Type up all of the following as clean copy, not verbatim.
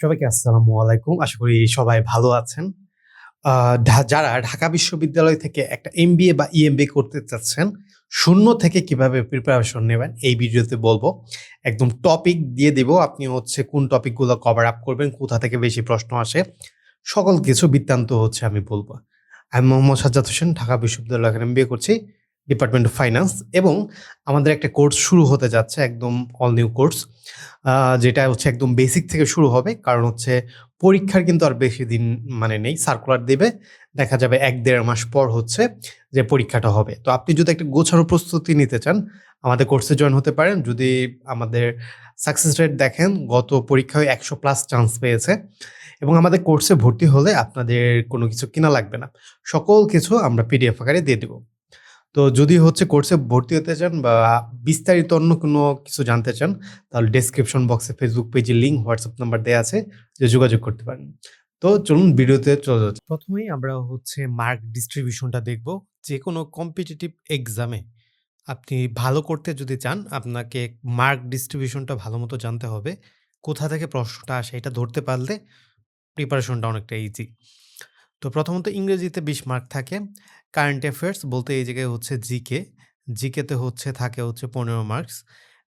সবাইকে আসসালামু আলাইকুম। আশা করি সবাই ভালো আছেন। আ যারা ঢাকা বিশ্ববিদ্যালয় থেকে একটা এমবিএ বা ইএমবিএ করতে চাচ্ছেন, শূন্য থেকে কিভাবে প্রিপারেশন নেবেন এই ভিডিওতে বলবো। একদম টপিক দিয়ে দিব। আপনি কোন টপিকগুলো কভার আপ করবেন, কোথা থেকে বেশি প্রশ্ন আসে, সকল কিছু বৃত্তান্ত আমি বলব। আমি মোহাম্মদ সাজ্জাদ হোসেন, ঢাকা বিশ্ববিদ্যালয় থেকে এমবিএ করছি, ডিপার্টমেন্ট অফ ফাইন্যান্স এবং আমাদের একটা কোর্স শুরু হতে যাচ্ছে একদম অল নিউ কোর্স। যেটা একদম বেসিক থেকে শুরু হবে। কারণ পরীক্ষার কিন্তু আর বেশি দিন নেই। সার্কুলার দেবে। দেখা যাবে ১-১.৫ মাস পর যে পরীক্ষাটা হবে। তো আপনি যদি একটা গোছানো প্রস্তুতি নিতে চান, আমাদের কোর্সে জয়েন হতে পারেন। যদি আমাদের সাকসেস রেট দেখেন, গত পরীক্ষায় ১০০+ চান্স পেয়েছে এবং আমাদের কোর্সে ভর্তি হলে আপনাদের কোনো কিছু কিনা লাগবে না। সকল কিছু আমরা পিডিএফ আকারে দিয়ে দিব। তো যদি কোর্সে ভর্তি হতে চান বা বিস্তারিত অন্য কোনো কিছু জানতে চান, তাহলে ডেসক্রিপশন বক্সে ফেসবুক পেজের লিঙ্ক, হোয়াটসঅ্যাপ নাম্বার দেয়া আছে, যে যোগাযোগ করতে পারেন। তো চলুন ভিডিওতে চলে যাচ্ছি। ১ম এই আমরা মার্ক ডিস্ট্রিবিউশনটা দেখব। যেকোনো কম্পিটিটিভ এক্সামে আপনি ভালো করতে যদি চান, আপনাকে মার্ক ডিস্ট্রিবিউশনটা ভালোমতো জানতে হবে। কোথা থেকে প্রশ্নটা আসে এটা ধরতে পারলে প্রিপারেশনটা অনেকটা ইজি। তো প্রথমত ইংরেজিতে ২০ মার্ক থাকে। কারেন্ট অ্যাফেয়ার্স বলতে এই জায়গায় জিকে। জিকেতে থাকে ১৫ মার্কস।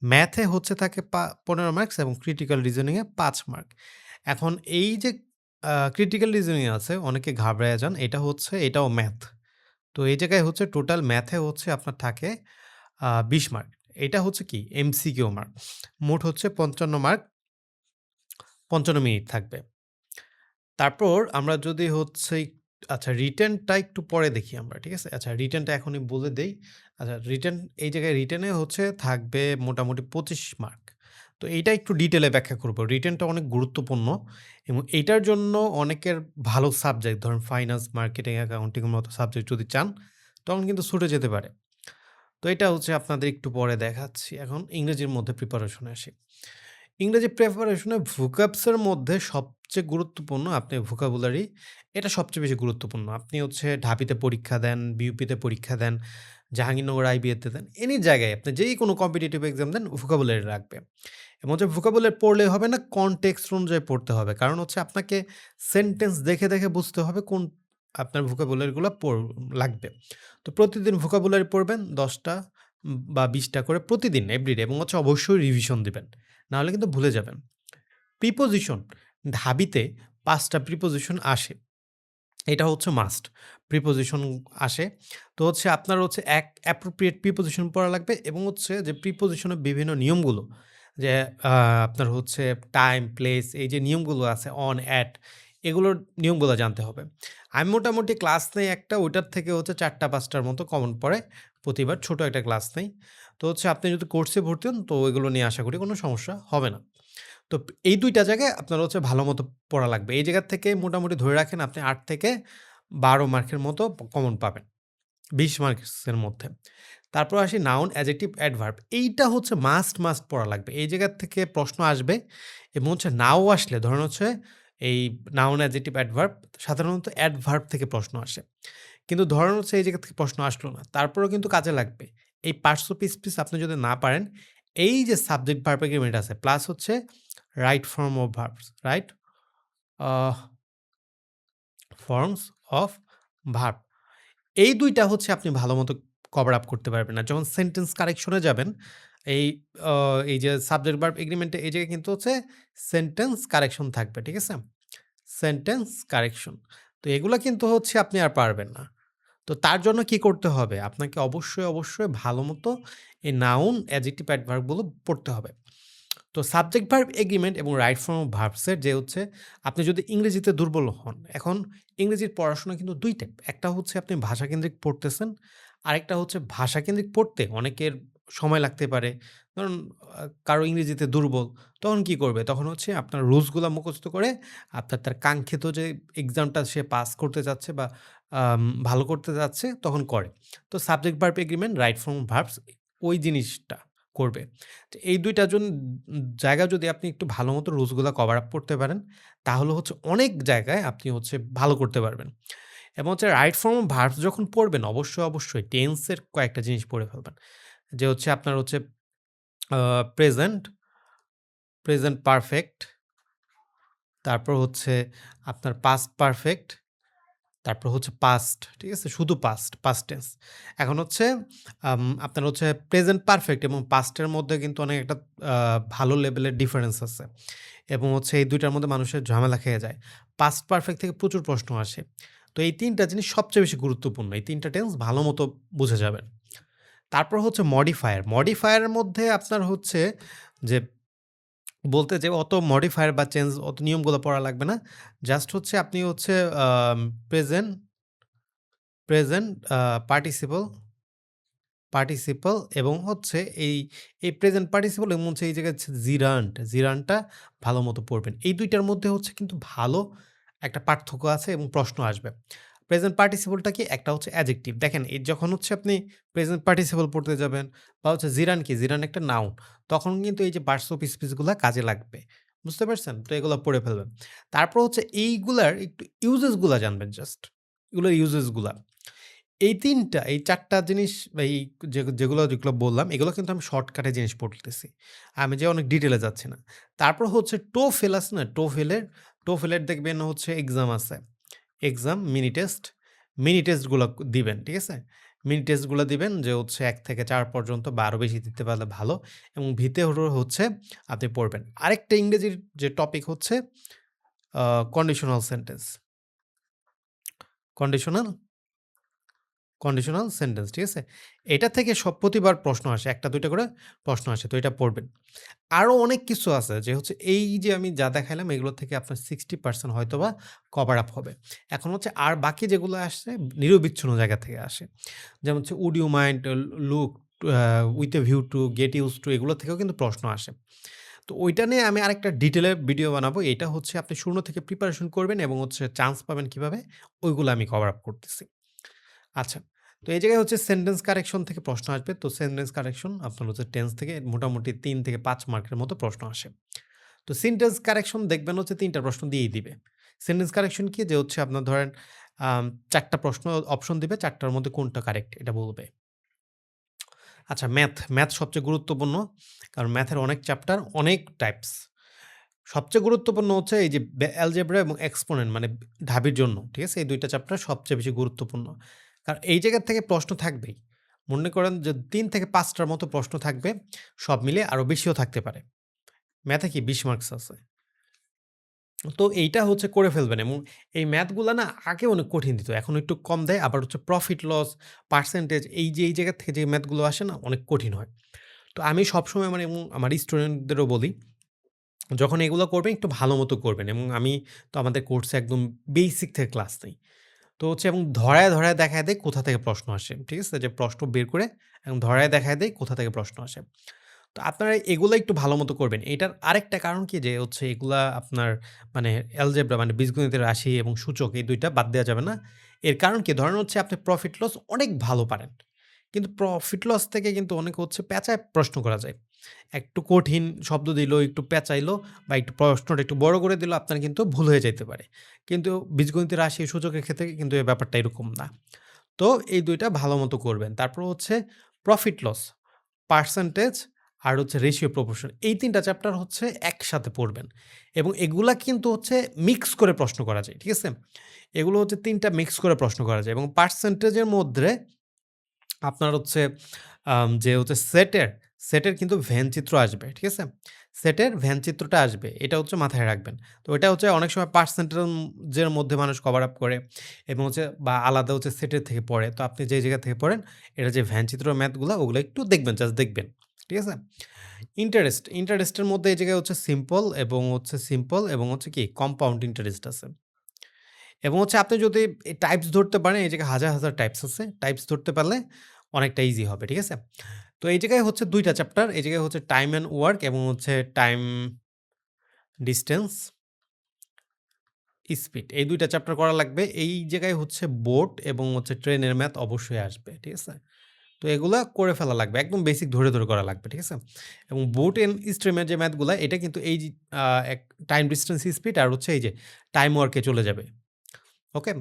ম্যাথে থাকে ১৫ মার্কস এবং ক্রিটিক্যাল রিজনিং এ ৫ মার্ক। এখন এই যে ক্রিটিক্যাল রিজনিং আছে, অনেকে ঘাবড়ায়া যান। এটাও ম্যাথ। তো এই জায়গায় টোটাল ম্যাথে আপনার থাকে ২০ মার্ক। এটা কি এমসিকিউ মার্ক। মোট ৫৫ মার্ক, ৫৫ মিনিট থাকবে। তারপর আমরা যদি আচ্ছা, রিটেনটা একটু পরে দেখি আমরা, ঠিক আছে? আচ্ছা, রিটেনটা এখনই বলে দেই। আচ্ছা, এই জায়গায় রিটেনে থাকবে মোটামুটি ২৫ মার্ক। তো এইটা একটু ডিটেইলে ব্যাখ্যা করব। রিটেনটা অনেক গুরুত্বপূর্ণ এবং এইটার জন্য অনেকের ভালো সাবজেক্ট, ধরেন ফাইন্যান্স, মার্কেটিং, অ্যাকাউন্টিং এর মতো সাবজেক্ট যদি চান, তখন কিন্তু ছুটে যেতে পারে। তো এটা আপনাদের একটু পরে দেখাচ্ছি। এখন ইংরেজির মধ্যে প্রিপারেশনে আসি। ইংরেজি প্রিপারেশনে ভোকাবসের মধ্যে সবচেয়ে গুরুত্বপূর্ণ আপনি ভোকাবুলারি, এটা সবচেয়ে বেশি গুরুত্বপূর্ণ। আপনি ঢাবিতে পরীক্ষা দেন, বিইউপিতে পরীক্ষা দেন, জাহাঙ্গীরনগর আইবিএতে দেন, এনি জায়গায় আপনি যেই কোনো কম্পিটিটিভ এক্সাম দেন, ভোকাবুলারি রাখবে। এবং ভোকাবুলারি পড়লেই হবে না, কনটেক্সট অনুযায়ী পড়তে হবে। কারণ আপনাকে সেন্টেন্স দেখে, দেখে বুঝতে হবে কোন আপনার ভোকাবুলারিগুলা লাগবে। তো প্রতিদিন ভোকাবুলারি পড়বেন ১০ টা বা ২০ টা করে প্রতিদিন এভরিডে, এবং অবশ্যই রিভিশন দিবেন। নাহলে কিন্তু ভুলে যাবেন। প্রিপোজিশন, ঢাবিতে ৫ টা প্রিপোজিশন আসে। এটা মাস্ট। প্রিপোজিশন আসে। তো আপনার এক অ্যাপ্রোপ্রিয়েট প্রিপোজিশন পড়া লাগবে এবং যে প্রিপোজিশনের বিভিন্ন নিয়মগুলো, যে আ আপনার টাইম, প্লেস, এই যে নিয়মগুলো আছে, অন, এট, এগুলোর নিয়মগুলো জানতে হবে। আমি মোটামুটি ক্লাস নেই একটা, ওইটার থেকে ৪টা ৫ টার মতো কমন পড়ে প্রতিবার। ছোট একটা ক্লাস নেই। তো আপনি যদি কোর্সে ভর্তি হন, তো এগুলো নিয়ে আশা করি কোনো সমস্যা হবে না। তো এই ২ টা জায়গায় আপনার ভালোমতো পড়া লাগবে। এই জায়গা থেকে মোটামুটি ধরে রাখেন আপনি ৮ থেকে ১২ মার্কের মতো কমন পাবেন। ২০ মার্কসের মধ্যে। তারপর আসি নাউন, অ্যাডজেক্টিভ, অ্যাডভার্ব। এইটা মাস্ট পড়া লাগবে। এই জায়গা থেকে প্রশ্ন আসবে এবং নাও আসলে ধরেন এই নাউন, অ্যাডজেক্টিভ, অ্যাডভার্ব, সাধারণত অ্যাডভার্ব থেকে প্রশ্ন আসে। কিন্তু ধরেন এই জায়গা থেকে প্রশ্ন আসলো না। তারপরেও কিন্তু কাজে লাগবে। এই পার্টস অফ স্পিচ আপনি যদি না পারেন, এই যে সাবজেক্ট ভার্ব এগ্রিমেন্ট আছে plus right form of verbs, right ah forms of verb, এই ২ টা আপনি ভালোমতো কভার আপ করতে পারবেন না। যখন সেন্টেন্স কারেকশন এ যাবেন, এই আ এই যে সাবজেক্ট ভার্ব এগ্রিমেন্ট এ এই জায়গায় কিন্তু সেন্টেন্স কারেকশন থাকবে। ঠিক আছে? Sentence correction. তো এগুলা কিন্তু আপনি আর পারবেন না। তো তার জন্য কি করতে হবে? আপনাকে অবশ্যই ভালোমতো এই নাউন, অ্যাডজেক্টিভ, অ্যাডভার্ব গুলো পড়তে হবে। তো সাবজেক্ট ভার্ব এগ্রিমেন্ট এবং রাইট ফর্ম অফ ভার্বস এর যে আপনি যদি ইংরেজিতে দুর্বল হন, এখন ইংরেজির পড়াশোনা কিন্তু ২ টাইপ। একটা আপনি ভাষাকেন্দ্রিক পড়তেছেন, আরেকটা ভাষাকেন্দ্রিক পড়তে অনেকের সময় লাগতে পারে। ধরুন কারো ইংরেজিতে দুর্বল, তখন কি করবে? তখন আপনার রুলস গুলা মুখস্থ করে আপনার তার কাঙ্ক্ষিত যে এক্সামটা সে পাস করতে চাচ্ছে বা ভালো করতে যাচ্ছে তখন করে। তো subject verb agreement, right form verbs ওই জিনিসটা করবে। তো এই ২ টা জায়গা যদি আপনি একটু ভালোমতো রুলসগুলা কভার আপ করতে পারেন, তাহলে অনেক জায়গায় আপনি ভালো করতে পারবেন। এবং রাইট ফর্ম অফ ভার্বস যখন পড়বেন, অবশ্যই টেন্সের কয়েকটা জিনিস পড়ে ফেলবেন। যে আপনার আ প্রেজেন্ট, প্রেজেন্ট পারফেক্ট, তারপর হচ্ছে আপনার পাস্ট পারফেক্ট, তারপর হচ্ছে পাস্ট, ঠিক আছে? শুধু পাস্ট টেন্স। এখন হচ্ছে আপনার হচ্ছে প্রেজেন্ট পারফেক্ট এবং পাস্টের মধ্যে কিন্তু অনেক একটা ভালো লেভেলের ডিফারেন্স আছে এবং হচ্ছে এই ২ টার মধ্যে মানুষের ঝামেলা খেয়ে যায়। পাস্ট পারফেক্ট থেকে প্রচুর প্রশ্ন আসে। তো এই ৩ টা জিনিস সবচেয়ে বেশি গুরুত্বপূর্ণ। এই ৩ টা টেন্স ভালো মতো বুঝে যাবেন। তারপর হচ্ছে মডিফায়ার। মডিফায়ারের মধ্যে আপনার হচ্ছে যে বলতে যে অত মডিফায়ার বা চেঞ্জ অত নিয়মগুলো পড়া লাগবে না। জাস্ট হচ্ছে আপনি হচ্ছে প্রেজেন্ট প্রেজেন্ট পার্টিসিপল পার্টিসিপল এবং হচ্ছে এই প্রেজেন্ট পার্টিসিপল এবং হচ্ছে এই জায়গায় হচ্ছে জিরান্টটা ভালো মতো পড়বেন। এই ২ টার মধ্যে হচ্ছে কিন্তু ভালো একটা পার্থক্য আছে এবং প্রশ্ন আসবে। প্রেজেন্ট পার্টিসিপলটা কি? একটা হচ্ছে অ্যাডজেক্টিভ। দেখেন যখন হচ্ছে আপনি প্রেজেন্ট পার্টিসিপল পড়তে যাবেন বা হচ্ছে জিরান কি? জিরান একটা নাউন। তখন কিন্তু এই যে পার্টস অফ স্পিচ গুলা কাজে লাগবে। বুঝতে পারছেন? তো এগুলা পড়ে ফেলবেন। তারপর হচ্ছে এইগুলার একটু ইউজেস গুলা জানবেন জাস্ট। এগুলোর ইউজেস গুলা। এই ৩ টা, এই ৪ টা জিনিস বা এই যেগুলো বললাম, এগুলো কিন্তু আমি শর্টকাটে জিনিস পড়তেছি। আমি যে অনেক ডিটেইলে যাচ্ছি না। তারপর হচ্ছে টোফেল আছে না? টোফেলের দেখবেন হচ্ছে এক্সাম আছে। এক্সাম, মিনি টেস্ট গুলা দিবেন। ঠিক আছে? মিনি টেস্ট গুলা দিবেন যে হচ্ছে ১ থেকে ৪ পর্যন্ত বা আরো বেশি দিতে পারলে ভালো এবং ভিতরে হচ্ছে আপনি পড়বেন। আরেকটা ইংরেজির যে টপিক হচ্ছে a conditional sentence. Conditional conditional sentence, ঠিক আছে? এটা থেকে প্রতিবার প্রশ্ন আসে। ১ টা ২ টা করে প্রশ্ন আসে। তো এটা পড়বেন। আরো অনেক কিছু আছে যে হচ্ছে এই যে আমি যা দেখাইলাম এগুলো থেকে আপনার 60% হয়তোবা কভার আপ হবে। এখন হচ্ছে আর বাকি যেগুলো আসছে নিরবিচ্ছিন্ন জায়গা থেকে আসে। যেমন হচ্ছে would you mind look with a view to get used to এগুলো থেকেও কিন্তু প্রশ্ন আসে। তো ওইটা নিয়ে আমি আরেকটা ডিটেইলে ভিডিও বানাবো। এটা হচ্ছে আপনি শুরু থেকে প্রিপারেশন করবেন এবং হচ্ছে চান্স পাবেন কিভাবে ওইগুলো আমি কভার আপ করতেছি। আচ্ছা। তো এই জায়গায় হচ্ছে সেন্টেন্স কারেকশন থেকে প্রশ্ন আসবে। তো সেন্টেন্স কারেকশন আপনার হচ্ছে টেন্স থেকে মোটামুটি ৩ থেকে ৫ মার্কের মতো প্রশ্ন আসে। তো সেন্টেন্স কারেকশন দেখবেন হচ্ছে ৩ টা প্রশ্ন দিয়েই দিবে। সেন্টেন্স কারেকশন কি? যে হচ্ছে আপনার ধরেন ৪ টা প্রশ্ন অপশন দিবে, ৪ টার মধ্যে কোনটা কারেক্ট এটা বলবে। আচ্ছা ম্যাথ সবচেয়ে গুরুত্বপূর্ণ। কারণ ম্যাথের অনেক চ্যাপ্টার, অনেক টাইপস। সবচেয়ে গুরুত্বপূর্ণ হচ্ছে এই যে অ্যালজেব্রা এবং এক্সপোনেন্ট মানে ঢাবির জন্য। ঠিক আছে? এই ২ টা চ্যাপ্টার সবচেয়ে বেশি গুরুত্বপূর্ণ। কারণ এই জায়গা থেকে প্রশ্ন থাকবেই। মনে করেন যে ৩ থেকে ৫ টার মতো প্রশ্ন থাকবে। সব মিলিয়ে আরো বেশিও থাকতে পারে। ম্যাথে কি ২০ মার্কস আছে। তো এইটা হচ্ছে করে ফেলবেন এবং এই ম্যাথগুলা না আগে অনেক কঠিন দিত। এখন একটু কম দেয়। আবার হচ্ছে প্রফিট লস, পার্সেন্টেজ এই জায়গা থেকে যে ম্যাথগুলো আসে না অনেক কঠিন হয়। তো আমি সবসময় মানে এবং আমার স্টুডেন্টদেরও বলি যখন এগুলো করবেন একটু ভালো মতো করবেন এবং আমি তো আমাদের কোর্সে একদম বেসিক থেকে ক্লাস নেই। তো হচ্ছে এবং ধরায় দেখায় দেই কোথা থেকে প্রশ্ন আসে। ঠিক আছে? যে প্রশ্ন বের করে এবং ধরায় দেখায় দেই কোথা থেকে প্রশ্ন আসে। তো আপনারা এগুলা একটু ভালো মতো করবেন। এটার আরেকটা কারণ কি যে হচ্ছে এগুলা আপনার মানে অ্যালজেব্রা মানে বীজগণিতের রাশি এবং সূচক এই ২ টা বাদ দেওয়া যাবে না। এর কারণ কি? ধরেন হচ্ছে আপনি প্রফিট লস অনেক ভালো পারেন। কিন্তু প্রফিট লস থেকে কিন্তু অনেক হচ্ছে পেঁচায় প্রশ্ন করা যায়। একটু কঠিন শব্দ দিল, একটু পেঁচাইলো বা একটু প্রশ্নটা একটু বড় করে দিল আপনার কিন্তু ভুল হয়ে যাইতে পারে। কিন্তু বীজগণিতের রাশি সূচকের ক্ষেত্রে কিন্তু এই ব্যাপারটা এরকম না। তো এই ২ টা ভালো মতো করবেন। তারপর হচ্ছে প্রফিট লস, পার্সেন্টেজ আর হচ্ছে রেশিও প্রপোর্শন। এই ৩ টা চ্যাপ্টার হচ্ছে একসাথে পড়বেন এবং এগুলা কিন্তু হচ্ছে মিক্স করে প্রশ্ন করা যায়। ঠিক আছে? এগুলো হচ্ছে ৩ টা মিক্স করে প্রশ্ন করা যায় এবং পার্সেন্টেজের মধ্যে আপনার হচ্ছে যে হচ্ছে সেটের কিন্তু ভেন চিত্র আসবে। ঠিক আছে? সেটের ভেন চিত্রটা আসবে। এটা হচ্ছে মাথায় রাখবেন। তো এটা হচ্ছে অনেক সময় পার্সেন্টেজের মধ্যে মানুষ কভার আপ করে এবং হচ্ছে বা আলাদা হচ্ছে সেটের থেকে পড়ে। তো আপনি যে জায়গা থেকে পড়েন এটা যে ভ্যান চিত্র ম্যাথগুলা ওগুলো একটু দেখবেন, জাস্ট দেখবেন। ঠিক আছে? ইন্টারেস্টের মধ্যে এই জায়গায় হচ্ছে সিম্পল এবং হচ্ছে কি কম্পাউন্ড ইন্টারেস্ট আছে। এবং হচ্ছে আপনি যদি এই টাইপস ধরতে পারেন, এই জায়গায় হাজার টাইপস আছে। টাইপস ধরতে পারলে অনেকটা ইজি হবে। ঠিক আছে? তো এই জায়গায় হচ্ছে ২ টা চ্যাপ্টার। এই জায়গায় হচ্ছে টাইম অ্যান্ড ওয়ার্ক এবং হচ্ছে টাইম ডিসট্যান্স, স্পিড। এই ২ টা চ্যাপ্টার করা লাগবে। এই জায়গায় হচ্ছে বোট এবং হচ্ছে ট্রেনের ম্যাথ অবশ্যই আসবে। ঠিক আছে? তো এগুলা করে ফেলা লাগবে। একদম বেসিক ধরে করা লাগবে। ঠিক আছে? এবং বোট এন্ড স্ট্রিমের যে ম্যাথগুলা এটা কিন্তু এই যে আ এক টাইম ডিসট্যান্স, স্পিড আর হচ্ছে এই যে টাইম ওয়ার্ক এ চলে যাবে। ওকে?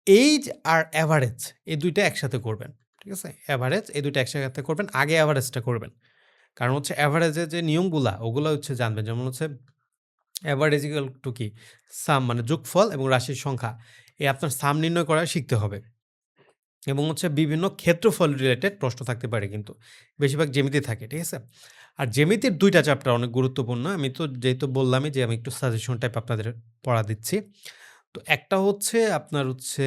এইজ আর এভারেজ এই ২ টা একসাথে করবেন। ঠিক আছে? এভারেজ এই ২ টা একসাথে করবেন। আগে এভারেজটা করবেন। কারণ হচ্ছে এভারেজের যে নিয়মগুলা ওগুলা হচ্ছে জানবেন। যেমন হচ্ছে অ্যাভারেজ ইকুয়াল টু কি? সাম মানে যোগফল এবং রাশির সংখ্যা। আপনার সাম নির্ণয় করা শিখতে হবে। এবং হচ্ছে বিভিন্ন ক্ষেত্রফল রিলেটেড প্রশ্ন থাকতে পারে কিন্তু। বেশিরভাগ জ্যামিতি থাকে, ঠিক আছে? আর জ্যামিতির ২ টা চ্যাপ্টার অনেক গুরুত্বপূর্ণ। আমি তো যেহেতু বললামই যে আমি একটু সাজেশন টাইপ আপনাদের পড়া দিচ্ছি। তো একটা হচ্ছে আপনার হচ্ছে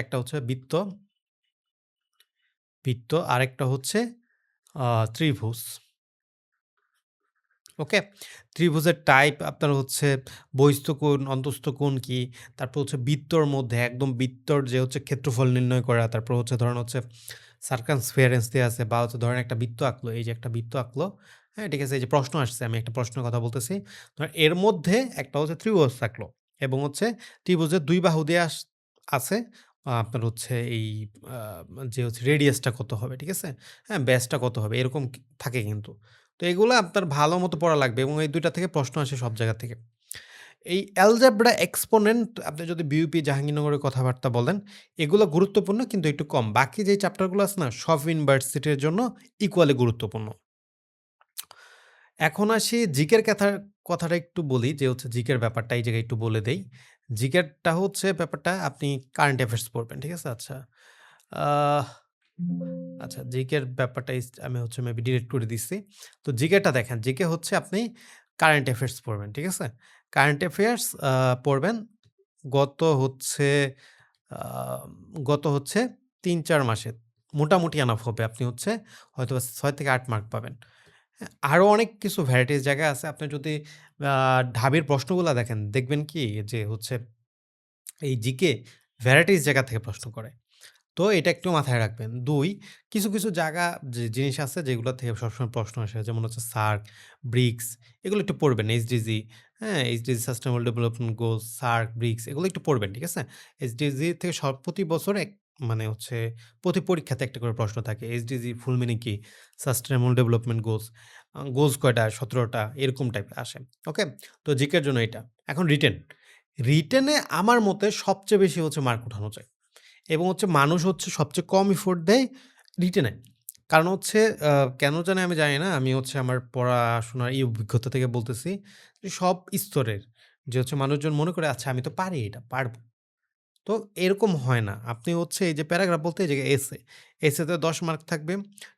একটা হচ্ছে বৃত্ত আরেকটা হচ্ছে ত্রিভুজ। ওকে? ত্রিভুজের টাইপ আপনার হচ্ছে বহিস্থ কোণ, অন্তস্থ কোণ কি? তারপর হচ্ছে বৃত্তর মধ্যে একদম বৃত্তর যে হচ্ছে ক্ষেত্রফল নির্ণয় করা, তারপর হচ্ছে ধরেন হচ্ছে সার্কামফারেন্স দেয়া আছে বা হচ্ছে ধরেন একটা বৃত্ত আঁকলো, এই যে একটা বৃত্ত আঁকলো, হ্যাঁ? ঠিক আছে? এই যে প্রশ্ন আসছে, আমি একটা প্রশ্নের কথা বলতেছি। ধরেন এর মধ্যে একটা হচ্ছে ত্রিভুজ আঁকলো এবং হচ্ছে ত্রিভুজের ২ বাহু দিয়ে আছে। আপনার হচ্ছে এই আ যে হচ্ছে রেডিয়াসটা কত হবে, ঠিক আছে? হ্যাঁ? ব্যাসটা কত হবে এরকম থাকে কিন্তু। তো এগুলো আপনার ভালো মতো পড়া লাগবে এবং এই ২ টা থেকে প্রশ্ন আসে সব জায়গা থেকে। এই অ্যালজেব্রা এক্সপোনেন্ট আপনি যদি বিইউপি, জাহাঙ্গীরনগরের কথাবার্তা বলেন, এগুলো গুরুত্বপূর্ণ কিন্তু একটু কম। বাকি যে চ্যাপ্টারগুলো আছে না সব ইউনিভার্সিটির জন্য ইকুয়ালি গুরুত্বপূর্ণ। এখন আসি জিকের কথাটা একটু বলি যে হচ্ছে জিকের ব্যাপারটা এই জায়গায় একটু বলে দেই। জিকেরটা হচ্ছে ব্যাপারটা আপনি কারেন্ট অ্যাফেয়ার্স পড়বেন, ঠিক আছে? আচ্ছা। আহ আচ্ছা জিকের ব্যাপারটা আমি হচ্ছে মেবি ডিলিট করে দিচ্ছি। তো জিকেটা দেখেন, জিকে হচ্ছে আপনি কারেন্ট অ্যাফেয়ার্স পড়বেন, ঠিক আছে? কারেন্ট অ্যাফেয়ার্স পড়বেন গত হচ্ছে আ গত হচ্ছে ৩-৪ মাসে। মোটামুটি এনাফ হবে। আপনি হচ্ছে হয়তোবা ৬ থেকে ৮ মার্ক পাবেন। হ্যাঁ? আরো অনেক কিছু ভ্যারাইটিস জায়গা আছে। আপনি যদি আ ঢাবির প্রশ্নগুলা দেখেন, দেখবেন কি যে হচ্ছে এই জিকে ভ্যারাইটিস জায়গা থেকে প্রশ্ন করে। তো এটা একটু মাথায় রাখবেন। ২ কিছু জায়গা যে জিনিস আছে যেগুলো থেকে সবসময় প্রশ্ন আসে। যেমন হচ্ছে সার্ক, ব্রিক্স এগুলো একটু পড়বেন। এইচডিজি, হ্যাঁ? HDG sustainable development goals, SAARC, BRICS এগুলো একটু পড়বেন। ঠিক আছে? এইচডিজি থেকে প্রতি বছর মানে হচ্ছে প্রতি পরীক্ষাতে একটা করে প্রশ্ন থাকে। এইচডিজি ফুল মিনিং কি? Sustainable development goals. গোলস কয়টা? ১৭ টা এরকম টাইপের আসে। ওকে? তো জিকের জন্য এটা। এখন রিটেন। রিটেনে আমার মতে সবচেয়ে বেশি হচ্ছে মার্ক উঠানো যায়। এবং হচ্ছে মানুষ হচ্ছে সবচেয়ে কম এফোর্ট দেয় রিটেনে। কারণ হচ্ছে কেন জানি আমি জানি না। আমি হচ্ছে আমার পড়াশোনার এই অভিজ্ঞতা থেকে বলতেছি যে সব স্তরের যে হচ্ছে মানুষজন মনে করে আচ্ছা আমি তো পারি এটা, পারব। তো এরকম হয় না। আপনি হচ্ছে এই যে প্যারাগ্রাফ বলতে এই জায়গায় এসে। এসেতে ১০ মার্ক থাকবে।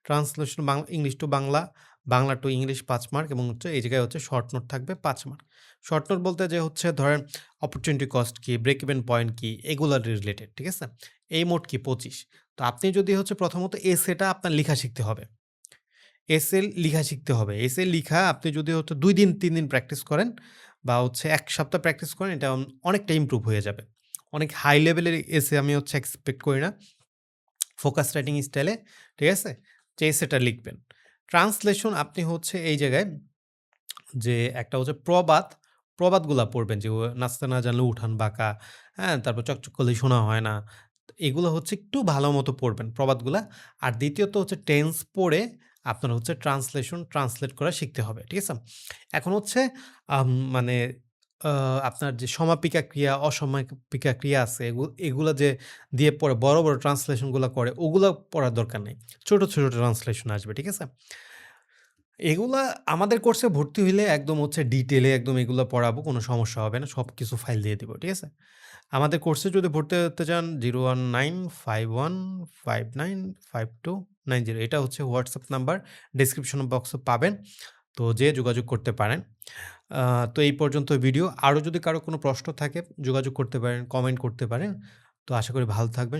Translation English to Bangla, Bangla to English ৫ mark এবং হচ্ছে এই জায়গায় হচ্ছে শর্ট নোট থাকবে ৫ মার্ক। শর্ট নোট বলতে যে হচ্ছে ধরেন অপরচুনিটি কস্ট কি, ব্রেক ইভেন পয়েন্ট কি এগুলা রিলেটেড। ঠিক আছে? এই মোট কি ২৫। তো আপনি যদি হচ্ছে প্রথমত এসেটা আপনার লিখা শিখতে হবে। এসএ লিখা শিখতে হবে। এসএ লিখা আপনি যদি হচ্ছে ২ দিন ৩ দিন প্র্যাকটিস করেন বা হচ্ছে ১ সপ্তাহ প্র্যাকটিস করেন এটা অনেকটা ইমপ্রুভ হয়ে যাবে। অনেক হাই লেভেলের এসে আমি হচ্ছে এক্সপেক্ট করি না। ফোকাস রাইটিং স্টাইলে, ঠিক আছে? যে এসেটা লিখবেন। ট্রান্সলেশন আপনি হচ্ছে এই জায়গায় যে একটা হচ্ছে প্রবাদগুলা পড়বেন যে নাচতে না জানলে উঠান বাঁকা, হ্যাঁ? তারপর চকচক করলেই সোনা হয় না। এগুলো হচ্ছে একটু ভালো মতো পড়বেন প্রবাদগুলা। আর দ্বিতীয়ত হচ্ছে টেন্স পড়ে আপনার হচ্ছে ট্রান্সলেট করা শিখতে হবে। ঠিক আছে? এখন হচ্ছে মানে আ আপনার যে সমাপিকা ক্রিয়া, অসমাপিকা ক্রিয়া আছে এগুলা যে দিয়ে পড়ে বড় ট্রান্সলেশন গুলা করে ওগুলা পড়ার দরকার নেই। ছোট ট্রান্সলেশন আসবে। ঠিক আছে? এগুলা আমাদের কোর্সে ভর্তি হইলে একদম হচ্ছে ডিটেইলে একদম এগুলা পড়াবো। কোনো সমস্যা হবে না। সবকিছু ফাইল দিয়ে দিব। ঠিক আছে? আমাদের কোর্সে যদি ভর্তি হতে চান 01951595290 এটা হচ্ছে হোয়াটসঅ্যাপ নাম্বার। ডেসক্রিপশন বক্সে পাবেন। তো যেয়ে যোগাযোগ করতে পারেন। আ তো এই পর্যন্ত ভিডিও। আরো যদি কারো কোনো প্রশ্ন থাকে যোগাযোগ করতে পারেন, কমেন্ট করতে পারেন। তো আশা করি ভালো থাকবেন।